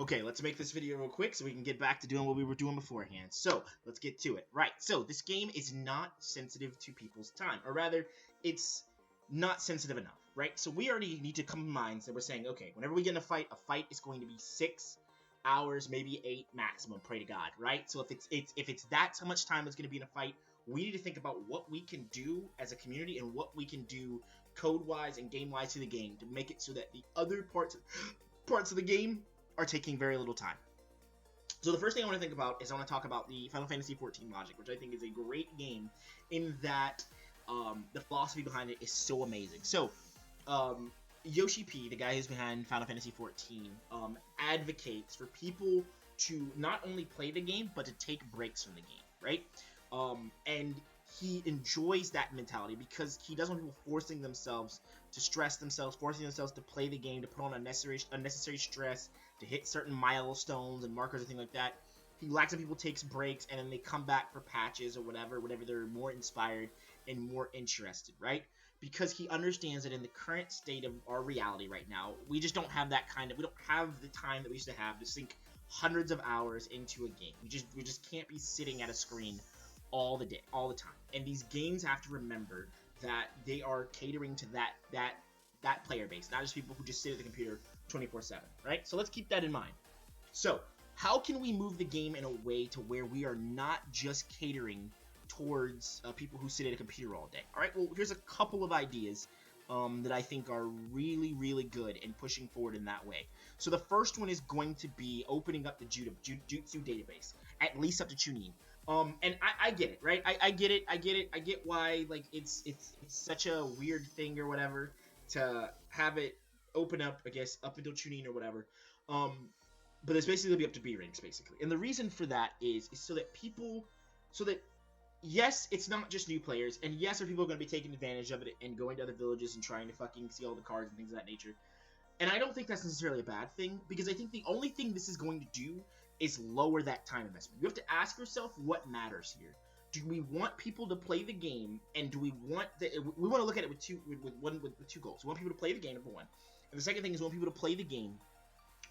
Okay, let's make this video real quick so we can get back to doing what we were doing beforehand. So, let's get to it. Right, so this game is not sensitive to people's time, or rather, it's not sensitive enough, right? So we already need to come to minds that we're saying, okay, whenever we get in a fight is going to be 6 hours, maybe 8 maximum, pray to God, right? So if it's that much time it's going to be in a fight, we need to think about what we can do as a community and what we can do code-wise and game-wise to the game to make it so that the other parts of the game are taking very little time. So the first thing I want to think about is I want to talk about the Final Fantasy XIV logic, which I think is a great game in that the philosophy behind it is so amazing. So Yoshi P, the guy who's behind Final Fantasy XIV, advocates for people to not only play the game, but to take breaks from the game, right? And he enjoys that mentality because he doesn't want people forcing themselves to stress themselves, forcing themselves to play the game, to put on unnecessary stress, to hit certain milestones and markers and things like that. He likes when people take breaks and then they come back for patches or whatever they're more inspired and more interested, right? Because he understands that in the current state of our reality right now, we just don't have we don't have the time that we used to have to sink hundreds of hours into a game. We just can't be sitting at a screen all the time. And these games have to remember that they are catering to that player base, not just people who just sit at the computer 24/7, right? So let's keep that in mind. So how can we move the game in a way to where we are not just catering towards people who sit at a computer all day? All right, well, here's a couple of ideas that I think are really, really good in pushing forward in that way. So the first one is going to be opening up the Jutsu database, at least up to Chunin. And I get it, right? I get it. I get why, like, it's such a weird thing or whatever to have it open up, I guess, up until Chunin or whatever. But it's basically gonna be up to B ranks, basically. And the reason for that is so that yes, it's not just new players, and yes, are people going to be taking advantage of it and going to other villages and trying to fucking see all the cards and things of that nature. And I don't think that's necessarily a bad thing, because I think the only thing this is going to do is lower that time investment. You have to ask yourself what matters here. Do we want people to play the game, and do we want we want to look at it with two goals. We want people to play the game, number one, and the second thing is we want people to play the game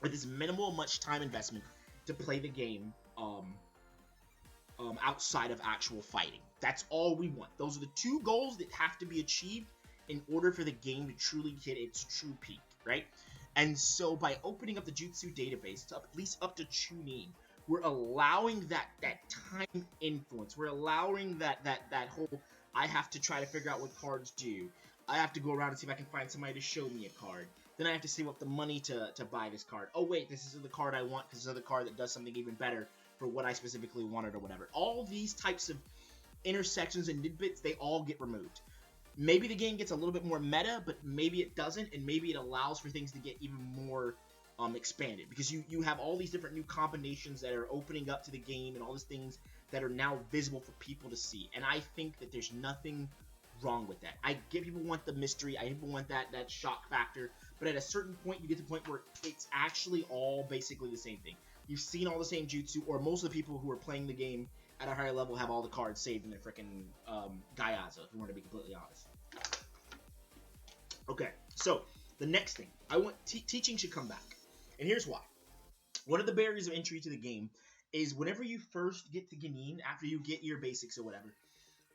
with as minimal much time investment to play the game outside of actual fighting. That's all we want. Those are the two goals that have to be achieved in order for the game to truly hit its true peak, right? And so by opening up the Jutsu database to at least up to Chunin, we're allowing that time influence. We're allowing that whole, I have to try to figure out what cards do. I have to go around and see if I can find somebody to show me a card. Then I have to save up the money to buy this card. Oh wait, this is the card I want because this is the card that does something even better for what I specifically wanted or whatever. All these types of intersections and tidbits, they all get removed. Maybe the game gets a little bit more meta, but maybe it doesn't, and maybe it allows for things to get even more expanded, because you have all these different new combinations that are opening up to the game and all these things that are now visible for people to see. And I think that there's nothing wrong with that. I get people want the mystery, people want that shock factor, but at a certain point you get to the point where it's actually all basically the same thing. You've seen all the same jutsu, or most of the people who are playing the game at a higher level have all the cards saved in their freaking Gyaza, if we want to be completely honest. Okay, so the next thing, I want teaching should come back, and here's why. One of the barriers of entry to the game is whenever you first get to Genin, after you get your basics or whatever,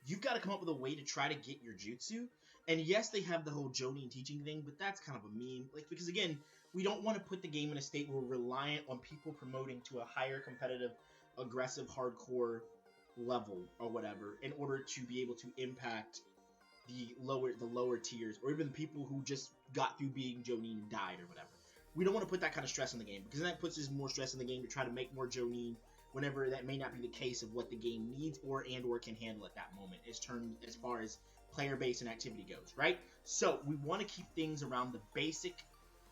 you've got to come up with a way to try to get your jutsu. And yes, they have the whole Jonin teaching thing, but that's kind of a meme. Like, because again, we don't want to put the game in a state where we're reliant on people promoting to a higher competitive, aggressive, hardcore level or whatever in order to be able to impact the lower tiers, or even the people who just got through being Jonin and died or whatever. We don't want to put that kind of stress on the game, because then that puts us more stress in the game to try to make more Jonin whenever that may not be the case of what the game needs or can handle at that moment as far as player base and activity goes, right? So we want to keep things around the basic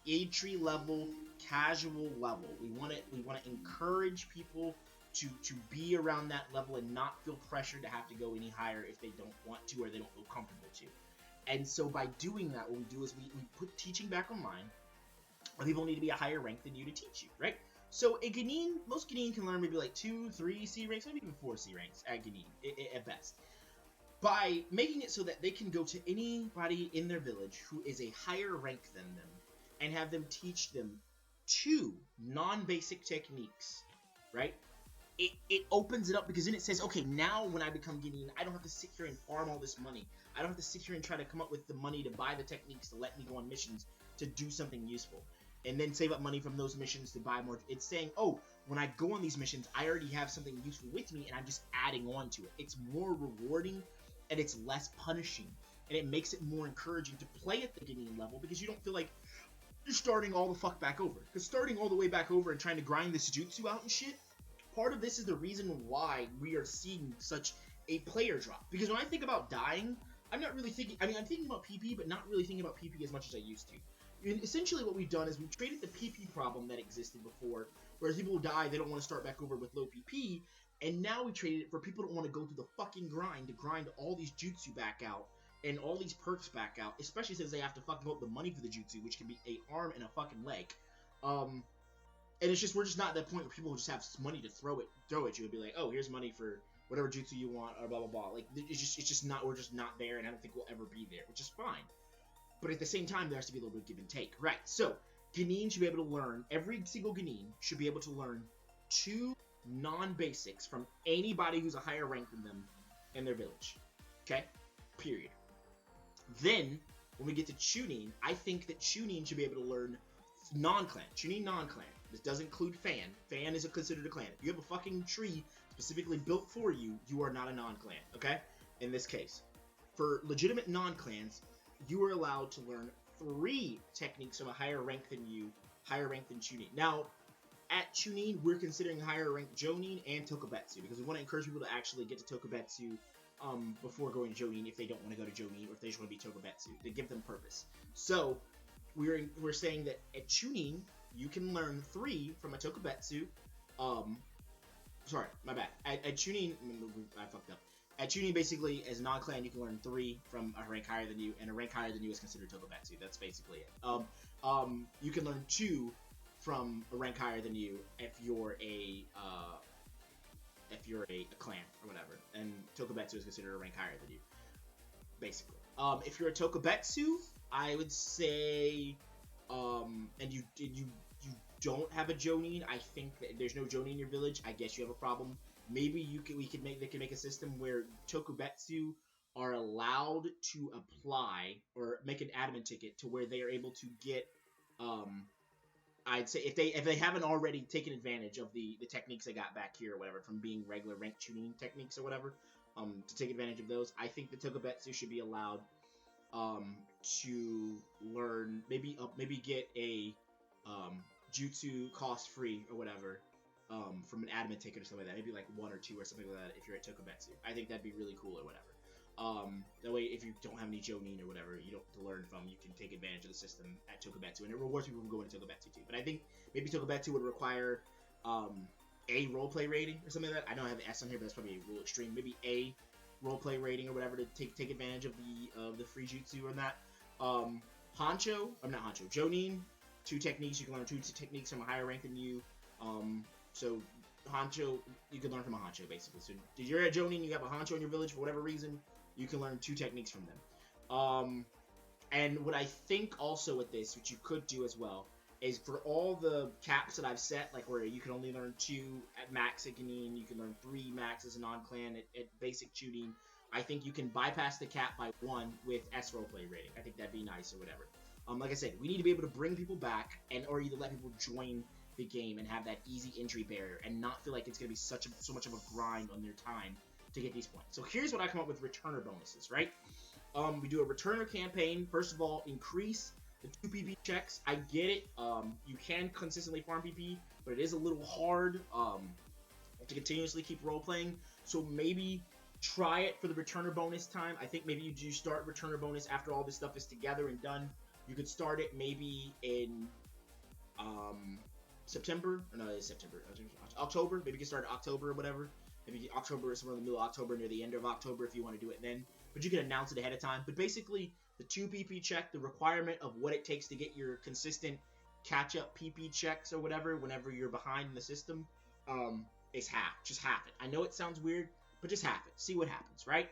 entry level, casual level. We want to encourage people to be around that level and not feel pressured to have to go any higher if they don't want to or they don't feel comfortable to. And so by doing that, what we do is we put teaching back online. People need to be a higher rank than you to teach you, right? So a Genin, most Genin can learn maybe like 2, 3 C ranks, maybe even 4 C ranks at Genin at best. By making it so that they can go to anybody in their village who is a higher rank than them and have them teach them 2 non-basic techniques, right? It opens it up, because then it says, okay, now when I become Gideon, I don't have to sit here and farm all this money. I don't have to sit here and try to come up with the money to buy the techniques to let me go on missions to do something useful, and then save up money from those missions to buy more. It's saying, oh, when I go on these missions, I already have something useful with me, and I'm just adding on to it. It's more rewarding, and it's less punishing, and it makes it more encouraging to play at the Gideon level, because you don't feel like you're starting all the fuck back over. Because starting all the way back over and trying to grind this jutsu out and shit, part of this is the reason why we are seeing such a player drop. Because when I think about dying, I'm not really thinking, I mean, I'm thinking about PP, but not really thinking about PP as much as I used to. And essentially what we've done is we've traded the PP problem that existed before, whereas people who die, they don't want to start back over with low PP, and now we traded it for people who don't want to go through the fucking grind to grind all these jutsu back out, and all these perks back out, especially since they have to fucking go up the money for the jutsu, which can be an arm and a fucking leg. And it's just, we're just not at that point where people just have money to throw at you and be like, oh, here's money for whatever jutsu you want, or blah blah blah. Like, it's just not, we're just not there, and I don't think we'll ever be there, which is fine. But at the same time, there has to be a little bit of give and take, right? So Genin should be able to learn, every single Genin should be able to learn 2 non-basics from anybody who's a higher rank than them in their village. Okay? Period. Then, when we get to Chunin, I think that Chunin should be able to learn non-clan. Chunin non-clan. This doesn't include Fan. Fan is considered a clan. If you have a fucking tree specifically built for you, you are not a non-clan, okay? In this case. For legitimate non-clans, you are allowed to learn 3 techniques from a higher rank than you, higher rank than Chunin. Now, at Chunin, we're considering higher rank Jonin and Tokubetsu, because we want to encourage people to actually get to Tokubetsu before going to Jonin if they don't want to go to Jonin, or if they just want to be Tokubetsu, to give them purpose. So, we're saying that at Chunin, you can learn 3 from a Tokubetsu. Sorry, my bad. At Chunin, I fucked up. At Chunin, basically, as a non-clan, you can learn 3 from a rank higher than you, and a rank higher than you is considered Tokubetsu. That's basically it. You can learn 2 from a rank higher than you if you're a clan or whatever, and Tokubetsu is considered a rank higher than you, basically. If you're a Tokubetsu, I would say, and you don't have a Jonin, I think that there's no Jonin in your village, I guess you have a problem. Maybe they could make a system where Tokubetsu are allowed to apply or make an admin ticket to where they are able to get, I'd say if they haven't already taken advantage of the techniques they got back here or whatever from being regular rank tuning techniques or whatever, to take advantage of those, I think the Tokubetsu should be allowed to learn, maybe get a jutsu cost free or whatever, from an admin ticket or something like that, maybe like 1 or 2 or something like that if you're at Tokubetsu. I think that'd be really cool or whatever. That way, if you don't have any Jonin or whatever you don't to learn from, you can take advantage of the system at Tokubetsu, and it rewards people from going to Tokubetsu too. But I think maybe Tokubetsu would require a roleplay rating or something like that. I know I have the S on here, but that's probably a little extreme. Maybe a roleplay rating or whatever to take advantage of the free jutsu on that. Jonin, 2 techniques. You can learn 2 techniques from a higher rank than you. So Hancho, you can learn from a Hancho basically. So if you're a Jonin, you have a Hancho in your village for whatever reason, you can learn 2 techniques from them. And what I think also with this, which you could do as well, is for all the caps that I've set, like where you can only learn 2 at max at Genin, you can learn 3 max as a non-clan at basic shooting, I think you can bypass the cap by 1 with S roleplay rating. I think that'd be nice or whatever. Like I said, we need to be able to bring people back, or either let people join the game and have that easy entry barrier, and not feel like it's going to be so much of a grind on their time to get these points. So here's what I come up with returner bonuses, right? We do a returner campaign. First of all, increase the 2 PP checks. I get it. You can consistently farm PP, but it is a little hard to continuously keep role playing. So maybe try it for the returner bonus time. I think maybe you do start returner bonus after all this stuff is together and done. You could start it maybe in September. Or no, it's September. October. Maybe you can start in October or whatever. Maybe October, somewhere in the middle of October, near the end of October if you want to do it then. But you can announce it ahead of time. But basically, the 2 PP check, the requirement of what it takes to get your consistent catch-up PP checks or whatever whenever you're behind in the system, is half. Just half it. I know it sounds weird, but just half it. See what happens, right?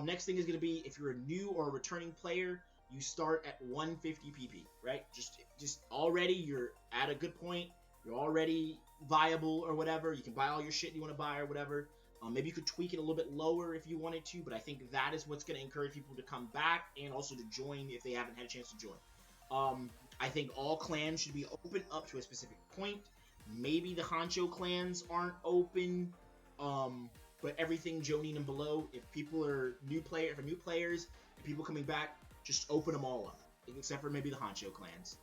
Next thing is going to be, if you're a new or a returning player, you start at 150 PP, right? Just already you're at a good point. You're already viable or whatever. You can buy all your shit you want to buy or whatever. Maybe you could tweak it a little bit lower if you wanted to, but I think that is what's going to encourage people to come back and also to join if they haven't had a chance to join. I think all clans should be open up to a specific point. Maybe the Honcho clans aren't open, but everything Jonin and below, if people are new players, and people coming back, just open them all up, except for maybe the Honcho clans.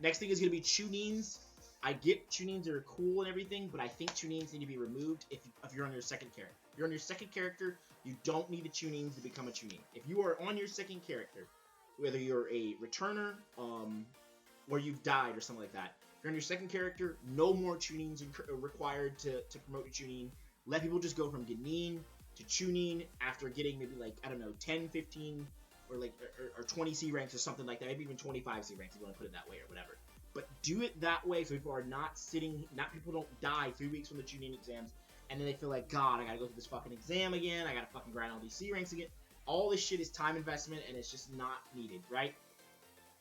Next thing is going to be Chunins. I get Chunins are cool and everything, but I think Chunins need to be removed if you're on your second character. If you're on your second character, you don't need the Chunins to become a Chunin. If you are on your second character, whether you're a returner, or you've died or something like that, if you're on your second character, no more Chunins are required to promote your Chunin. Let people just go from Genin to Chunin after getting maybe like, I don't know, 10, 15, or like or 20 C ranks or something like that, maybe even 25 C ranks if you want to put it that way or whatever. But do it that way so people are not people don't die 3 weeks from the Chunin exams, and then they feel like, God, I gotta go through this fucking exam again, I gotta fucking grind all these C ranks again. All this shit is time investment, and it's just not needed, right?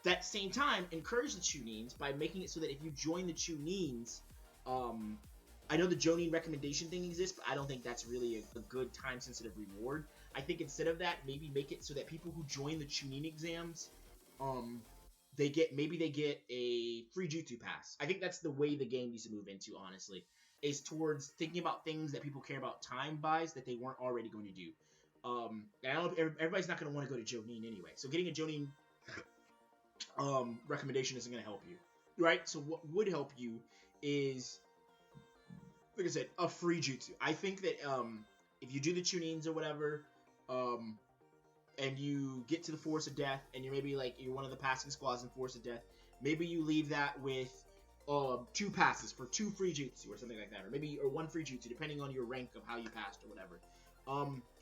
That same time, encourage the Chunins by making it so that if you join the Chunins, I know the Jonin recommendation thing exists, but I don't think that's really a good time-sensitive reward. I think instead of that, maybe make it so that people who join the Chunin exams, they get a free Jutsu pass. I think that's the way the game needs to move into, honestly, is towards thinking about things that people care about time buys that they weren't already going to do. I don't know, everybody's not going to want to go to Jonin anyway, so getting a Jonin recommendation isn't going to help you, right? So what would help you is, like I said, a free Jutsu. I think that if you do the Chunins or whatever, and you get to the Force of Death, and you're one of the passing squads in Force of Death, maybe you leave that with 2 passes for 2 free Jutsu or something like that, or 1 free Jutsu, depending on your rank of how you passed or whatever.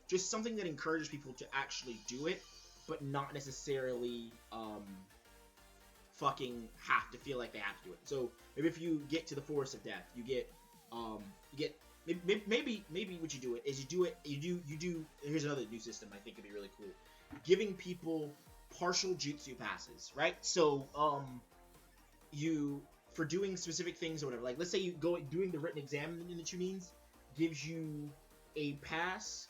Just something that encourages people to actually do it, but not necessarily fucking have to feel like they have to do it. So maybe if you get to the Forest of Death, you get maybe what you do it is you do. Here's another new system I think would be really cool: giving people partial jutsu passes, right? So you, for doing specific things or whatever, like let's say you go doing the written exam in the Chunins, gives you a pass.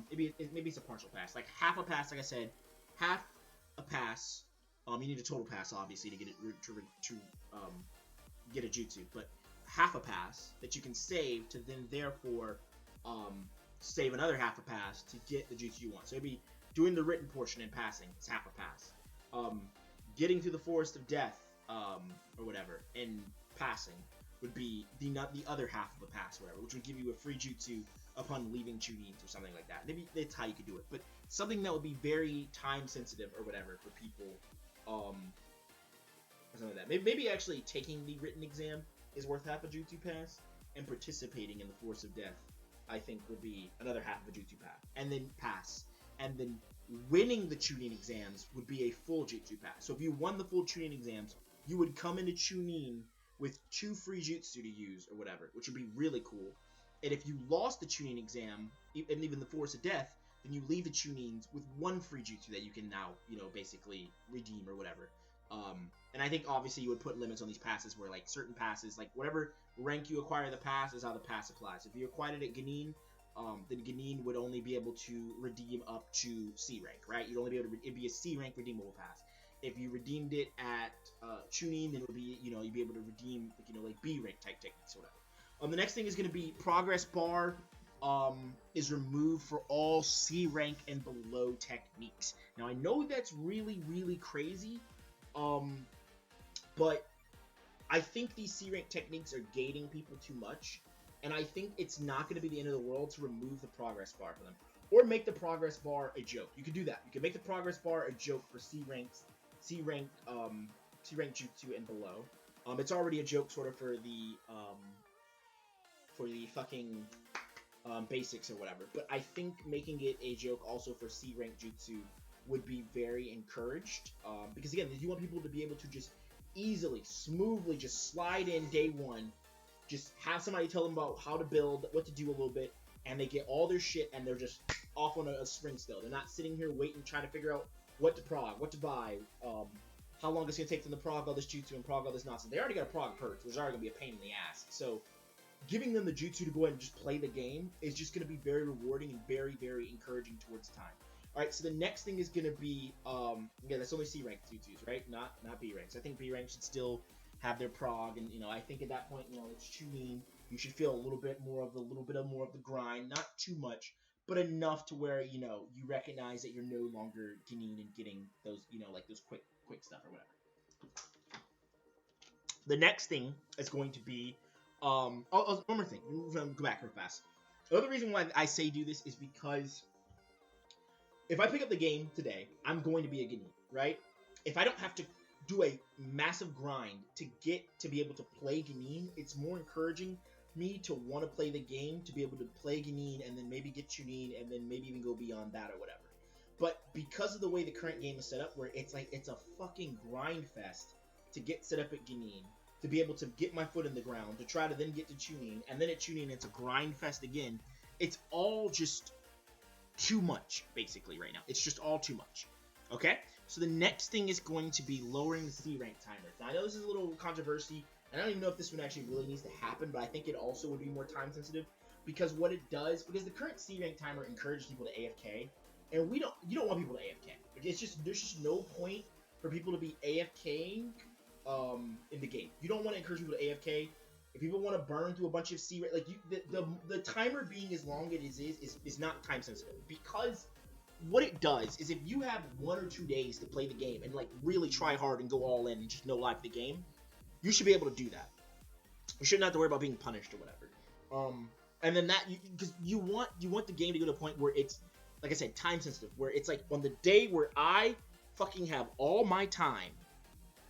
Maybe it's a partial pass, like half a pass. Like I said, half a pass. You need a total pass, obviously, to get it to get a jutsu, but half a pass that you can save to then therefore save another half a pass to get the jutsu you want. So maybe doing the written portion and passing is half a pass. Getting through the Forest of Death or whatever and passing would be the other half of a pass, or whatever, which would give you a free jutsu upon leaving Chunins or something like that. Maybe that's how you could do it, but something that would be very time sensitive or whatever for people. Or something like that. Maybe actually taking the written exam is worth half a jutsu pass, and participating in the Force of Death, I think, would be another half of a jutsu pass. And then winning the Chunin exams would be a full jutsu pass. So if you won the full Chunin exams, you would come into Chunin with 2 free jutsu to use or whatever, which would be really cool. And if you lost the Chunin exam, and even the Force of Death, then you leave the Chunins with 1 free jutsu that you can now, basically redeem or whatever. And I think obviously you would put limits on these passes where, like, certain passes, like whatever rank you acquire the pass is how the pass applies. If you acquired it at Genin, then Genin would only be able to redeem up to C rank, right? You'd only be able to, it'd be a C rank redeemable pass. If you redeemed it at Chunin, then it would be, you'd be able to redeem, like B rank type techniques or whatever. The next thing is going to be progress bar. Is removed for all C rank and below techniques. Now I know that's really, really crazy, but I think these C rank techniques are gating people too much, and I think it's not going to be the end of the world to remove the progress bar for them, or make the progress bar a joke. You could do that. You could make the progress bar a joke for C rank jutsu and below. It's already a joke sort of for the fucking basics or whatever, but I think making it a joke also for C rank jutsu would be very encouraged, because again, you want people to be able to just easily, smoothly just slide in day 1, just have somebody tell them about how to build, what to do a little bit, and they get all their shit and they're just off on a spring still. They're not sitting here waiting, trying to figure out what to prog, what to buy, how long it's gonna take them to prog all this jutsu and prog all this nonsense. They already got a prog perks, which is already gonna be a pain in the ass. So giving them the jutsu to go ahead and just play the game is just gonna be very rewarding and very, very encouraging towards time. All right, so the next thing is gonna be again, that's only C rank tutus, right? Not B ranks. I think B rank should still have their prog, and I think at that point, it's chunin. You should feel a little bit more of the grind, not too much, but enough to where you recognize that you're no longer Genin and getting those like those quick stuff or whatever. The next thing is going to be one more thing. Go back real fast. The other reason why I say do this is because if I pick up the game today, I'm going to be a Genin, right? If I don't have to do a massive grind to get to be able to play Genin, it's more encouraging me to want to play the game, to be able to play Genin and then maybe get Chunin and then maybe even go beyond that or whatever. But because of the way the current game is set up, where it's like it's a fucking grind fest to get set up at Genin, to be able to get my foot in the ground, to try to then get to Chunin, and then at Chunin it's a grind fest again, it's all just too much, basically, right now. It's just all too much. Okay? So the next thing is going to be lowering the C rank timer. Now, I know this is a little controversy, and I don't even know if this one actually really needs to happen, but I think it also would be more time sensitive, because what it does, because the current C rank timer encourages people to AFK, and you don't want people to AFK. There's just no point for people to be AFKing in the game. You don't want to encourage people to AFK. If people want to burn through a bunch of C rank, like the timer being as long as it is not time sensitive, because what it does is if you have 1 or 2 days to play the game and like really try hard and go all in and just no life the game, you should be able to do that. You shouldn't have to worry about being punished or whatever. And then because you want the game to go to a point where it's, like I said, time sensitive, where it's like on the day where I fucking have all my time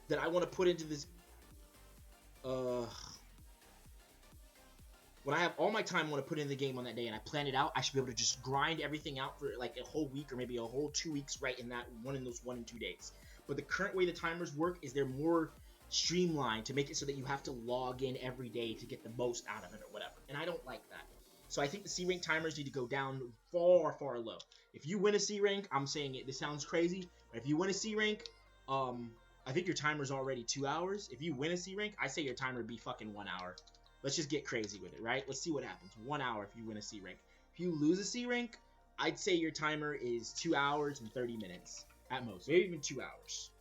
that I want to put into this, when I have all my time I want to put in the game on that day and I plan it out, I should be able to just grind everything out for like a whole week or maybe a whole 2 weeks right in those 1 and 2 days. But the current way the timers work is they're more streamlined to make it so that you have to log in every day to get the most out of it or whatever. And I don't like that. So I think the C rank timers need to go down far, far low. If you win a C rank, I'm saying it, this sounds crazy, but if you win a C rank, I think your timer's already 2 hours. If you win a C rank, I say your timer would be fucking 1 hour. Let's just get crazy with it, right? Let's see what happens. 1 hour if you win a C rank. If you lose a C rank, I'd say your timer is 2 hours and 30 minutes at most, maybe even 2 hours.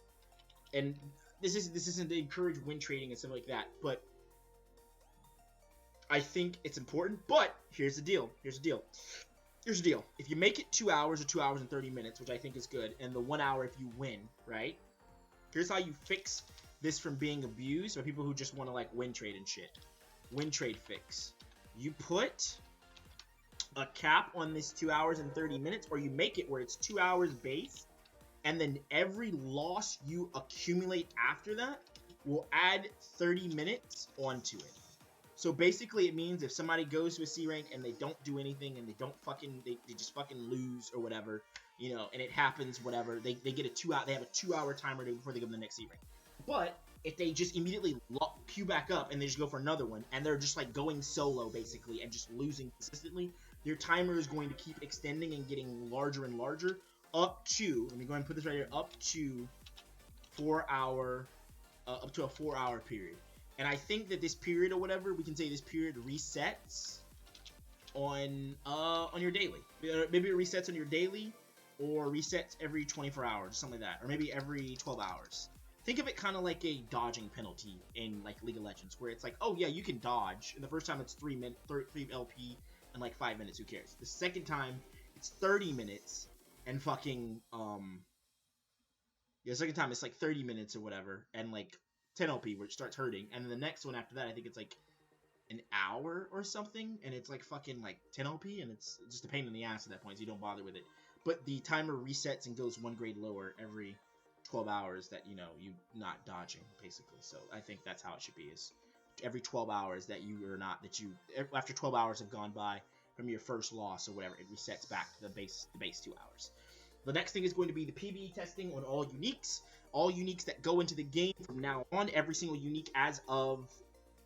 And this isn't to encourage win trading and stuff like that, but I think it's important. But here's the deal. If you make it 2 hours or 2 hours and 30 minutes, which I think is good, and the 1 hour if you win, right? Here's how you fix this from being abused by people who just want to like win trade and shit. Win trade fix. You put a cap on this 2 hours and 30 minutes, or you make it where it's 2 hours base, and then every loss you accumulate after that will add 30 minutes onto it. So basically it means if somebody goes to a C rank and they don't do anything and they just fucking lose or whatever, and it happens, whatever, they get they have a 2 hour timer before they go to the next C rank. But if they just immediately queue back up and they just go for another one, and they're just like going solo basically and just losing consistently, your timer is going to keep extending and getting larger and larger up to, let me go ahead and put this right here, up to a 4 hour period. And I think that this period or whatever, we can say this period resets on your daily. Maybe it resets on your daily, or resets every 24 hours, something like that, or maybe every 12 hours. Think of it kind of like a dodging penalty in like League of Legends, where it's like, oh yeah, you can dodge. And the first time it's 3 LP and like 5 minutes, who cares? The second time it's 30 minutes and fucking the second time it's like 30 minutes or whatever and like 10 LP, where it starts hurting. And then the next one after that, I think it's like an hour or something, and it's like fucking like 10 LP, and it's just a pain in the ass at that point, so you don't bother with it. But the timer resets and goes 1 grade lower every 12 hours that you're not dodging, basically. So I think that's how it should be, is every 12 hours after 12 hours have gone by from your first loss or whatever, it resets back to the base 2 hours. The next thing is going to be the PvE testing on all uniques that go into the game from now on. Every single unique as of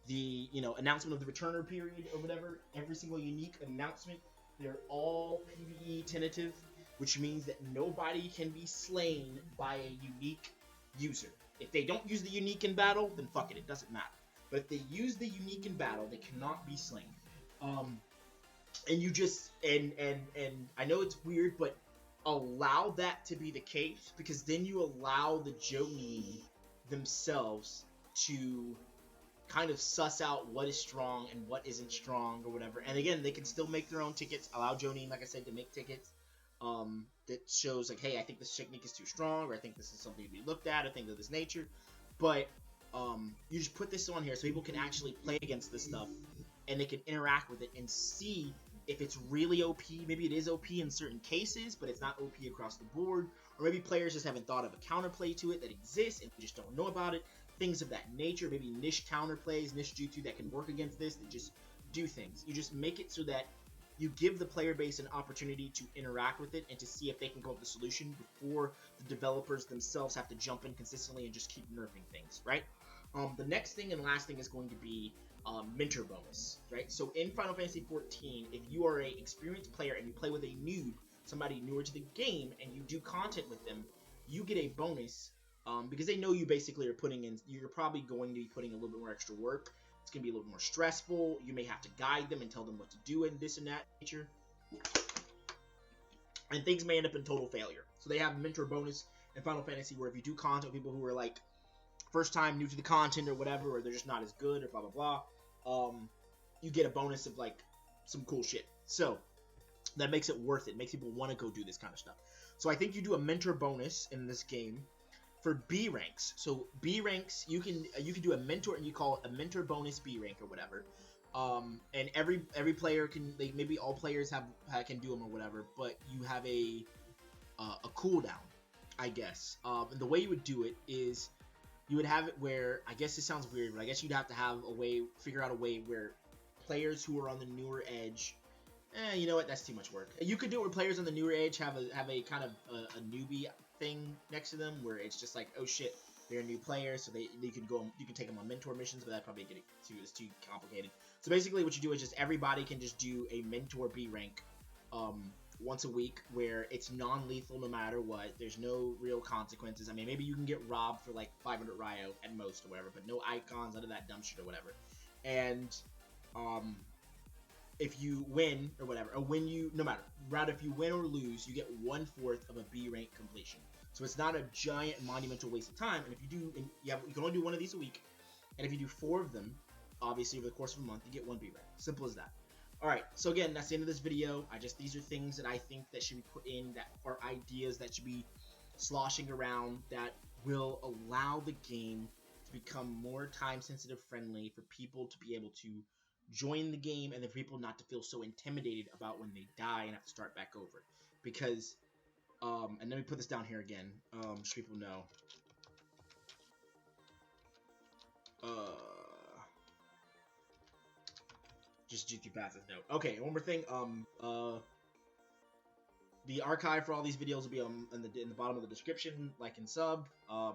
the announcement of the returner period or whatever, every single unique announcement, they're all PvE tentative. which means that nobody can be slain by a unique user. If they don't use the unique in battle, then fuck it doesn't matter. But if they use the unique in battle, they cannot be slain. And you just and I know it's weird, but allow that to be the case, because then you allow the Jonin themselves to kind of suss out what is strong and what isn't strong or whatever. And again, they can still make their own tickets. Allow Jonin, like I said, to make tickets that shows like, hey, I think this technique is too strong, or I think this is something to be looked at, or things of this nature. But you just put this on here so people can actually play against this stuff, and they can interact with it and see if it's really OP. Maybe it is OP in certain cases, but it's not OP across the board. Or maybe players just haven't thought of a counterplay to it that exists and we just don't know about it. Things of that nature. Maybe niche counterplays, niche jutsu that can work against this, that just do things. You just make it so that you give the player base an opportunity to interact with it and to see if they can come up with a solution before the developers themselves have to jump in consistently and just keep nerfing things, right? The next thing and last thing is going to be mentor bonus, right? So in Final Fantasy XIV, if you are an experienced player and you play with a noob, somebody newer to the game, and you do content with them, you get a bonus because they know you basically are putting in, you're probably going to be putting a little bit more extra work. It's going to be a little bit more stressful. You may have to guide them and tell them what to do and this and that nature. And things may end up in total failure. So they have mentor bonus in Final Fantasy where if you do content with people who are like first time new to the content or whatever, or they're just not as good or blah blah blah, you get a bonus of like some cool shit. So that makes it worth it. Makes people want to go do this kind of stuff. So I think you do a mentor bonus in this game for B ranks. So B ranks, you can do a mentor, and you call it a mentor bonus B rank or whatever. And every player can, maybe all players can do them or whatever, but you have a cooldown, I guess. And the way you would do it is you would have it where, I guess it sounds weird, but I guess you'd have to have a way, figure out a way where players who are on the newer edge, you know what, that's too much work. You could do it where players on the newer edge have a kind of a newbie thing next to them, where it's just like, oh shit, they're a new player, so you can take them on mentor missions, but that probably is too complicated. So basically what you do is just everybody can just do a mentor B rank once a week, where it's non-lethal no matter what. There's no real consequences. I mean, maybe you can get robbed for like 500 Ryo at most or whatever, but no icons, none of that dumb shit or whatever. And if you win or whatever, or no matter, rather if you win or lose, you get 1/4 of a B rank completion. So it's not a giant monumental waste of time. And if you do, you can only do one of these a week. And if you do 4 of them, obviously over the course of a month, you get 1 B rank. Simple as that. Alright, so again, that's the end of this video. These are things that I think that should be put in, that are ideas that should be sloshing around, that will allow the game to become more time sensitive friendly, for people to be able to join the game, and for people not to feel so intimidated about when they die and have to start back over. Because and let me put this down here again, so people know. Just GT Path's note. Okay, one more thing. The archive for all these videos will be in the bottom of the description. Like and sub. I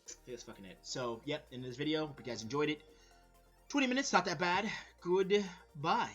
think that's fucking it. So, yep, in this video, hope you guys enjoyed it. 20 minutes, not that bad. Goodbye.